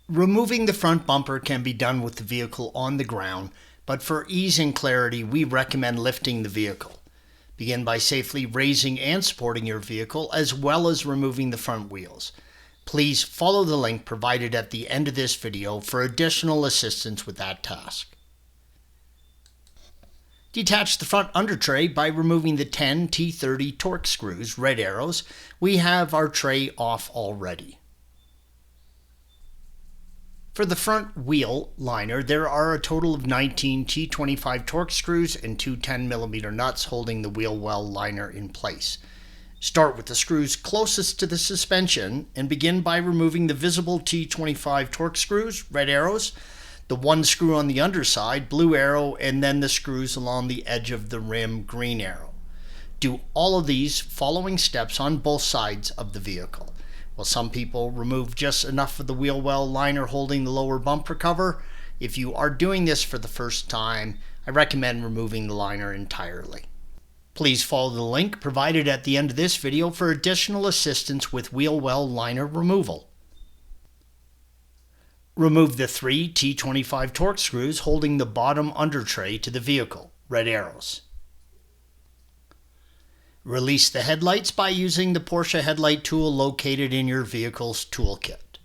Removing the front bumper can be done with the vehicle on the ground, but for ease and clarity, we recommend lifting the vehicle. Begin by safely raising and supporting your vehicle, as well as removing the front wheels. Please follow the link provided at the end of this video for additional assistance with that task. Detach the front under tray by removing the 10 T30 Torx screws, red arrows. We have our tray off already. For the front wheel liner, there are a total of 19 T25 Torx screws and two 10mm nuts holding the wheel well liner in place. Start with the screws closest to the suspension and begin by removing the visible T25 Torx screws, red arrows, the one screw on the underside, blue arrow, and then the screws along the edge of the rim, green arrow. Do all of these following steps on both sides of the vehicle. While some people remove just enough of the wheel well liner holding the lower bumper cover, if you are doing this for the first time, I recommend removing the liner entirely. Please follow the link provided at the end of this video for additional assistance with wheel well liner removal. Remove the 3 T25 Torx screws holding the bottom under tray to the vehicle, red arrows. Release the headlights by using the Porsche headlight tool located in your vehicle's toolkit.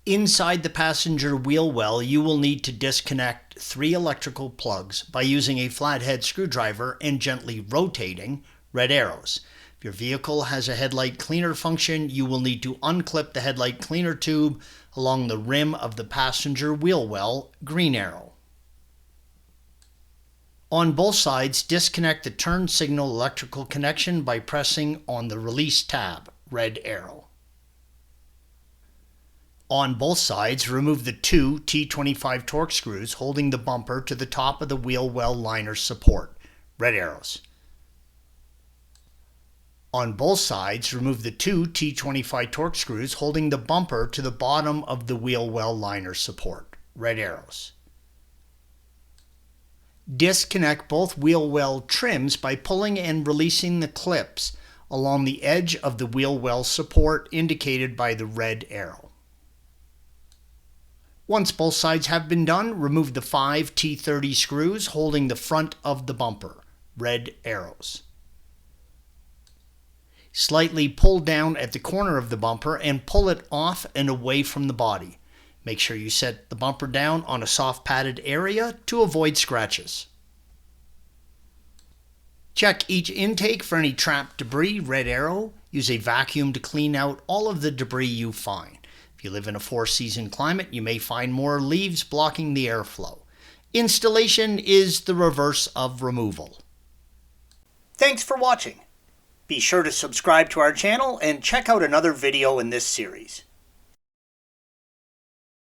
Inside the passenger wheel well, you will need to disconnect 3 electrical plugs by using a flathead screwdriver and gently rotating, red arrows. If your vehicle has a headlight cleaner function, you will need to unclip the headlight cleaner tube along the rim of the passenger wheel well, green arrow. On both sides, disconnect the turn signal electrical connection by pressing on the release tab, red arrow. On both sides, remove the 2 T25 Torx screws holding the bumper to the top of the wheel well liner support, red arrows. On both sides, remove the 2 T25 Torx screws holding the bumper to the bottom of the wheel well liner support, red arrows. Disconnect both wheel well trims by pulling and releasing the clips along the edge of the wheel well support indicated by the red arrow. Once both sides have been done, remove the 5 T30 screws holding the front of the bumper, red arrows. Slightly pull down at the corner of the bumper and pull it off and away from the body. Make sure you set the bumper down on a soft padded area to avoid scratches. Check each intake for any trapped debris, red arrow. Use a vacuum to clean out all of the debris you find. If you live in a 4-season climate, you may find more leaves blocking the airflow. Installation is the reverse of removal. Thanks for watching. Be sure to subscribe to our channel and check out another video in this series.